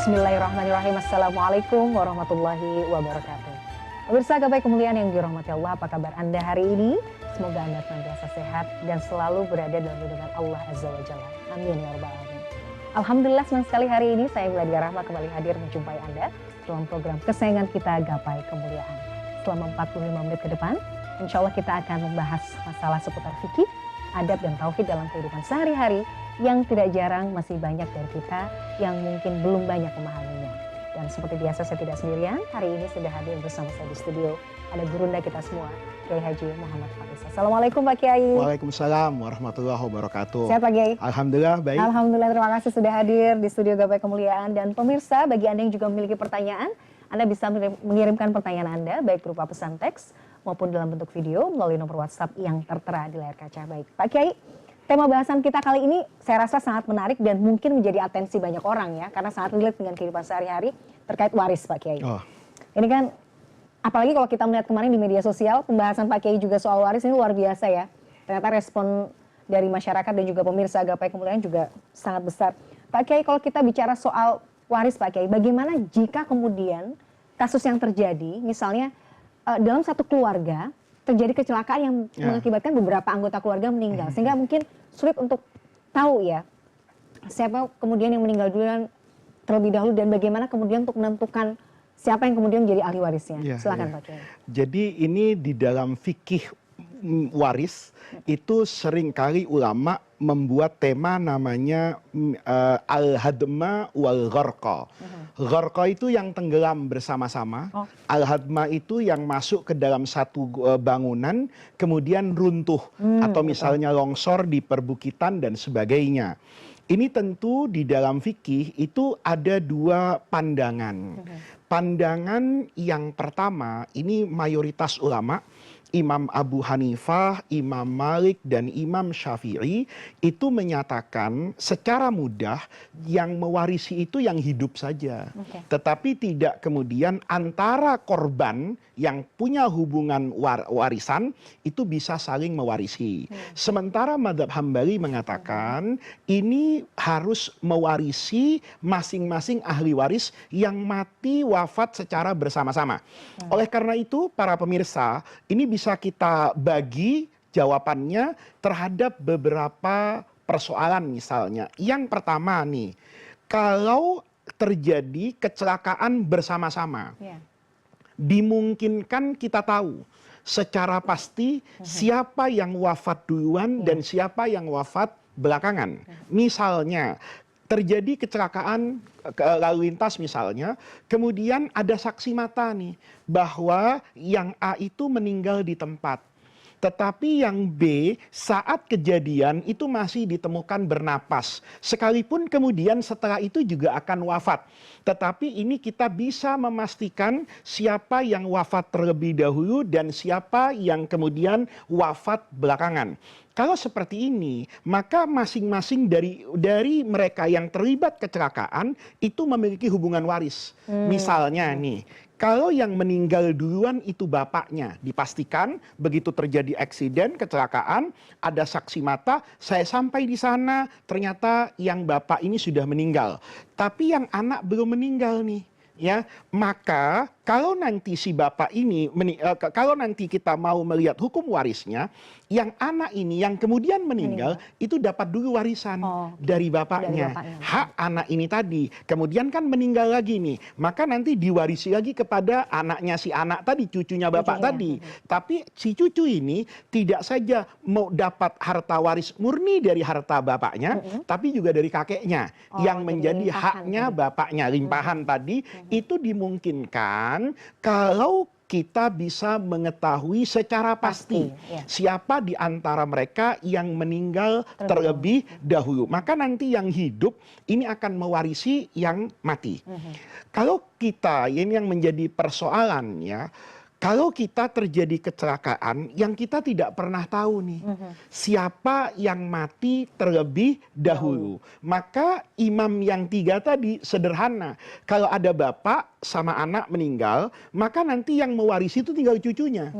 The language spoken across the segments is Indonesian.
Bismillahirrahmanirrahim. Assalamualaikum warahmatullahi wabarakatuh. Pemirsa gapai kemuliaan yang dirahmati Allah, apa kabar Anda hari ini? Semoga Anda senantiasa sehat dan selalu berada dalam lindungan Allah Azza wa Jalla. Amin ya rabbal alamin. Alhamdulillah, senang sekali hari ini saya Miladia Rahma kembali hadir menjumpai Anda dalam program kesayangan kita Gapai Kemuliaan. Selama 45 menit ke depan, insya Allah kita akan membahas masalah seputar fikih, adab dan tauhid dalam kehidupan sehari-hari yang tidak jarang masih banyak dari kita yang mungkin belum banyak memahaminya. Dan seperti biasa saya tidak sendirian, hari ini sudah hadir bersama saya di studio. Ada gurunda kita semua, Kiai Haji Muhammad Faiz. Assalamualaikum Pak Kiai. Waalaikumsalam warahmatullahi wabarakatuh. Sehat Pak Kiai? Alhamdulillah baik. Alhamdulillah, terima kasih sudah hadir di studio Gapai Kemuliaan. Dan pemirsa, bagi Anda yang juga memiliki pertanyaan, Anda bisa mengirimkan pertanyaan Anda baik berupa pesan teks maupun dalam bentuk video melalui nomor WhatsApp yang tertera di layar kaca. Baik Pak Kiai, tema bahasan kita kali ini saya rasa sangat menarik dan mungkin menjadi atensi banyak orang ya, karena sangat relate dengan kehidupan sehari-hari terkait waris Pak Kiai. Ini kan apalagi kalau kita melihat kemarin di media sosial, pembahasan Pak Kiai juga soal waris ini luar biasa ya. Ternyata respon dari masyarakat dan juga pemirsa Gapai Kemuliaan juga sangat besar. Pak Kiai, kalau kita bicara soal waris Pak Kiai, bagaimana jika kemudian kasus yang terjadi, misalnya dalam satu keluarga terjadi kecelakaan yang mengakibatkan beberapa anggota keluarga meninggal, sehingga mungkin sulit untuk tahu ya siapa kemudian yang meninggal duluan terlebih dahulu dan bagaimana kemudian untuk menentukan siapa yang kemudian menjadi ahli warisnya. Silakan Pak Kiai. Jadi ini di dalam fikih waris itu seringkali ulama membuat tema namanya al-hadma wal gharqa. Gharqa itu yang tenggelam bersama-sama. Al-hadma itu yang masuk ke dalam satu bangunan kemudian runtuh atau misalnya longsor di perbukitan dan sebagainya. Ini tentu di dalam fikih itu ada dua pandangan. Pandangan yang pertama, ini mayoritas ulama, Imam Abu Hanifah, Imam Malik, dan Imam Syafi'i itu menyatakan secara mudah yang mewarisi itu yang hidup saja. Tetapi tidak kemudian antara korban yang punya hubungan warisan itu bisa saling mewarisi. Sementara Madzhab Hambali mengatakan ini harus mewarisi masing-masing ahli waris yang mati wafat secara bersama-sama. Oleh karena itu para pemirsa, ini bisa kita bagi jawabannya terhadap beberapa persoalan misalnya. Yang pertama nih, kalau terjadi kecelakaan bersama-sama, dimungkinkan kita tahu secara pasti siapa yang wafat duluan dan siapa yang wafat belakangan. Misalnya terjadi kecelakaan lalu lintas misalnya, kemudian ada saksi mata nih bahwa yang A itu meninggal di tempat. Tetapi yang B saat kejadian itu masih ditemukan bernapas. Sekalipun kemudian setelah itu juga akan wafat. Tetapi ini kita bisa memastikan siapa yang wafat terlebih dahulu dan siapa yang kemudian wafat belakangan. Kalau seperti ini, maka masing-masing dari mereka yang terlibat kecelakaan itu memiliki hubungan waris. Misalnya nih, kalau yang meninggal duluan itu bapaknya, dipastikan begitu terjadi eksiden, kecelakaan, ada saksi mata, saya sampai di sana, ternyata yang bapak ini sudah meninggal. Tapi yang anak belum meninggal nih. Ya, maka kalau nanti si bapak ini, kalau nanti kita mau melihat hukum warisnya, yang anak ini yang kemudian meninggal itu dapat dulu warisan dari bapaknya. Hak anak ini tadi, kemudian kan meninggal lagi nih, maka nanti diwarisi lagi kepada anaknya si anak tadi, cucunya bapak tadi. Tapi si cucu ini tidak saja mau dapat harta waris murni dari harta bapaknya, tapi juga dari kakeknya yang menjadi haknya bapaknya, limpahan tadi. Itu dimungkinkan kalau kita bisa mengetahui secara pasti siapa di antara mereka yang meninggal terlebih dahulu. Maka nanti yang hidup ini akan mewarisi yang mati. Kalau kita, ini yang menjadi persoalan ya, kalau kita terjadi kecelakaan yang kita tidak pernah tahu nih siapa yang mati terlebih dahulu, maka imam yang tiga tadi sederhana. Kalau ada bapak sama anak meninggal, maka nanti yang mewarisi itu tinggal cucunya.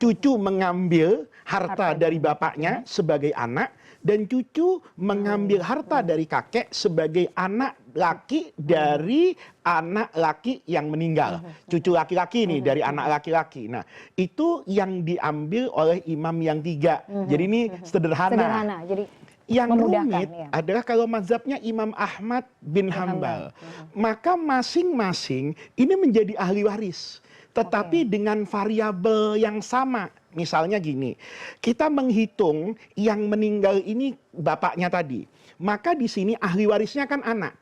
Cucu mengambil harta dari bapaknya sebagai anak, dan cucu mengambil harta dari kakek sebagai anak laki dari anak laki yang meninggal. Cucu laki-laki nih dari anak laki-laki. Nah, itu yang diambil oleh imam yang tiga. Jadi ini sederhana. Sederhana. Jadi Yang memudahkan, rumit ya. adalah kalau mazhabnya Imam Ahmad bin Hambal. Maka masing-masing ini menjadi ahli waris. Tetapi dengan variabel yang sama. Misalnya gini, kita menghitung yang meninggal ini bapaknya tadi. Maka di sini ahli warisnya kan anak.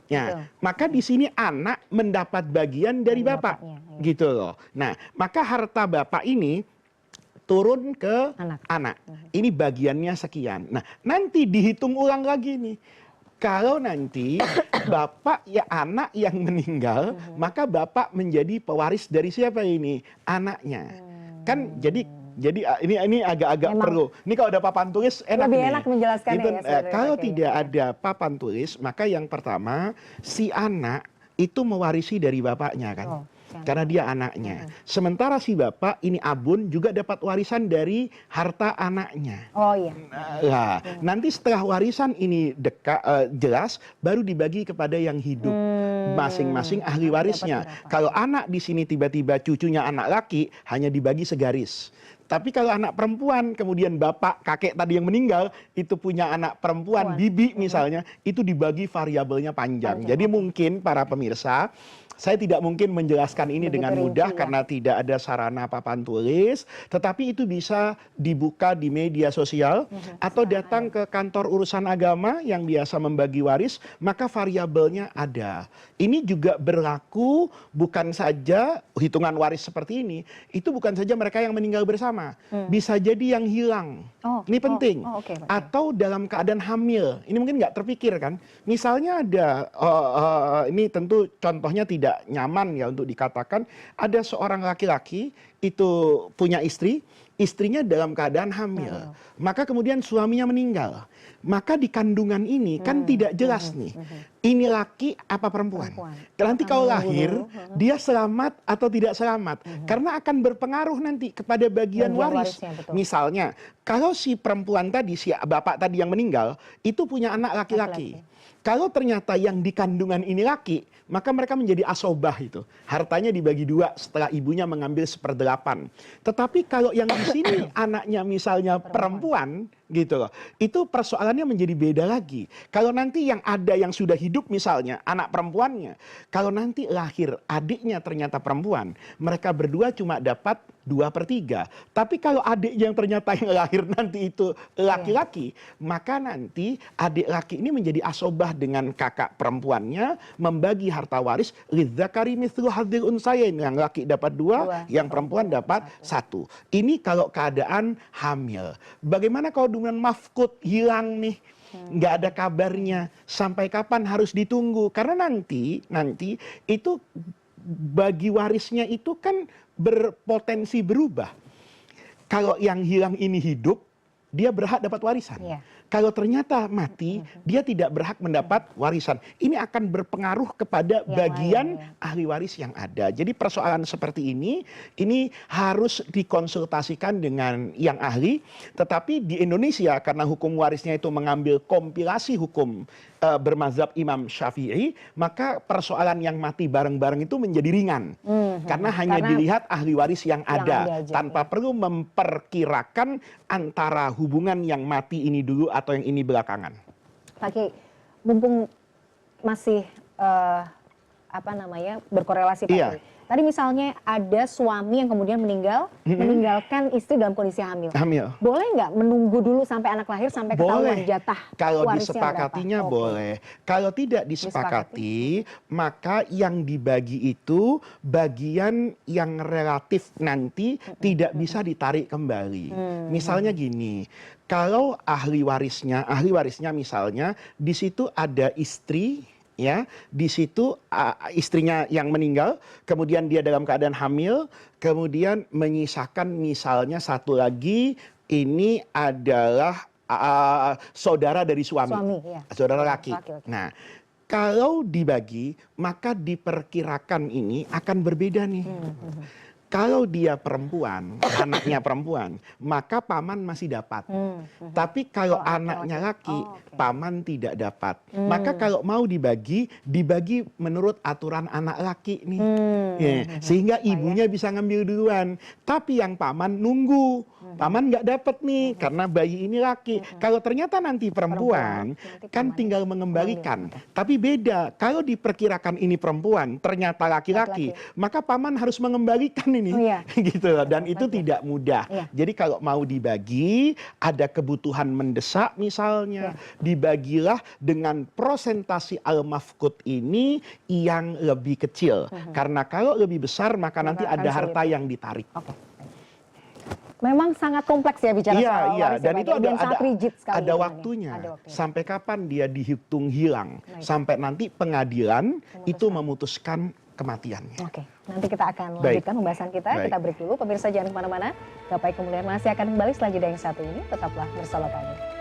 Ya, maka di sini anak mendapat bagian dari bapak. bapaknya, Gitu loh. Nah, maka harta bapak ini turun ke anak. Ini bagiannya sekian. Nah, nanti dihitung ulang lagi nih. Kalau nanti bapak ya anak yang meninggal, maka bapak menjadi pewaris dari siapa ini? Anaknya. Kan jadi ini agak-agak perlu. Ini kalau ada papan tulis enak lebih nih. enak menjelaskannya Itu, ya, sebenarnya. kalau Oke, tidak ya. ada papan tulis, maka yang pertama si anak itu mewarisi dari bapaknya kan. Oh. Karena dia anaknya. Sementara si bapak ini abun juga dapat warisan dari harta anaknya. Oh iya. Nah, nanti setelah warisan ini jelas, baru dibagi kepada yang hidup. Masing-masing ahli warisnya. Kalau anak di sini tiba-tiba cucunya anak laki, hanya dibagi segaris. Tapi kalau anak perempuan, kemudian bapak, kakek tadi yang meninggal, itu punya anak perempuan, bibi misalnya, itu dibagi variabelnya panjang. Jadi mungkin para pemirsa, saya tidak mungkin menjelaskan ini dengan mudah karena tidak ada sarana papan tulis, tetapi itu bisa dibuka di media sosial atau datang ke kantor urusan agama yang biasa membagi waris, maka variabelnya ada. Ini juga berlaku bukan saja hitungan waris seperti ini, itu bukan saja mereka yang meninggal bersama, bisa jadi yang hilang. Ini penting. Atau dalam keadaan hamil, ini mungkin nggak terpikir kan? Misalnya ada, ini tentu contohnya tidak nyaman ya untuk dikatakan, ada seorang laki-laki itu punya istri, istrinya dalam keadaan hamil, maka kemudian suaminya meninggal, maka di kandungan ini kan tidak jelas nih, ini laki apa perempuan. Nanti kalau lahir dia selamat atau tidak selamat, karena akan berpengaruh nanti kepada bagian waris. Misalnya kalau si perempuan tadi, si bapak tadi yang meninggal itu punya anak laki-laki. Kalau ternyata yang di kandungan ini laki, maka mereka menjadi asobah itu. Hartanya dibagi dua setelah ibunya mengambil 1/8. Tetapi kalau yang di sini anaknya misalnya perempuan, gitu loh. Itu persoalannya menjadi beda lagi. Kalau nanti yang ada yang sudah hidup misalnya anak perempuannya, kalau nanti lahir adiknya ternyata perempuan, mereka berdua cuma dapat 2/3. Tapi kalau adik yang ternyata yang lahir nanti itu laki-laki, maka nanti adik laki ini menjadi asobah dengan kakak perempuannya, membagi harta waris lidzakari mithlu hadzil unsayain, yang laki dapat 2, yang perempuan dapat 1. Ini kalau keadaan hamil. Bagaimana kalau dengan mafkut, hilang nih, nggak ada kabarnya, sampai kapan harus ditunggu? Karena nanti itu bagi warisnya itu kan berpotensi berubah. Kalau yang hilang ini hidup, dia berhak dapat warisan. Kalau ternyata mati, dia tidak berhak mendapat warisan. Ini akan berpengaruh kepada bagian ahli waris yang ada. Jadi persoalan seperti ini harus dikonsultasikan dengan yang ahli. Tetapi di Indonesia, karena hukum warisnya itu mengambil kompilasi hukum bermazhab Imam Syafi'i, maka persoalan yang mati bareng-bareng itu menjadi ringan. Karena hanya dilihat ahli waris yang ada tanpa perlu memperkirakan antara hubungan yang mati ini dulu atau yang ini belakangan. Pak Kiai, mumpung masih berkorelasi Pak Kiai. Tadi misalnya ada suami yang kemudian meninggalkan istri dalam kondisi hamil. Boleh nggak menunggu dulu sampai anak lahir sampai ketahuan jatah kalau warisnya disepakatinya berapa? boleh. Kalau tidak disepakati, maka yang dibagi itu bagian yang relatif nanti tidak bisa ditarik kembali. Misalnya gini, kalau ahli warisnya misalnya di situ ada istri, ya, di situ istrinya yang meninggal, kemudian dia dalam keadaan hamil, kemudian menyisakan misalnya satu lagi, ini adalah saudara dari suami, saudara laki. Nah, kalau dibagi, maka diperkirakan ini akan berbeda nih. Kalau dia perempuan, anaknya perempuan, maka paman masih dapat. Tapi kalau anaknya laki, paman tidak dapat. Maka kalau mau dibagi, dibagi menurut aturan anak laki nih. Ya, sehingga ibunya bisa ngambil duluan. Tapi yang paman nunggu. Paman nggak dapat nih, karena bayi ini laki. Kalau ternyata nanti perempuan, kan tinggal mengembalikan. Tapi beda, kalau diperkirakan ini perempuan, ternyata laki-laki, maka paman harus mengembalikan ini. Gitu loh. Dan itu tidak mudah. Jadi kalau mau dibagi, ada kebutuhan mendesak misalnya, dibagilah dengan prosentasi al-mafqud ini yang lebih kecil. Karena kalau lebih besar, maka nanti ada harta yang ditarik. Memang sangat kompleks ya bicara soal waris. Dan itu ada ya, waktunya. Sampai kapan dia dihitung hilang? Sampai nanti pengadilan itu memutuskan kematiannya. Oke, nanti kita akan lanjutkan pembahasan kita. Kita break dulu. Pemirsa jangan kemana-mana. Gapai Kemuliaan masih akan kembali setelah jeda yang satu ini. Tetaplah bersama kami.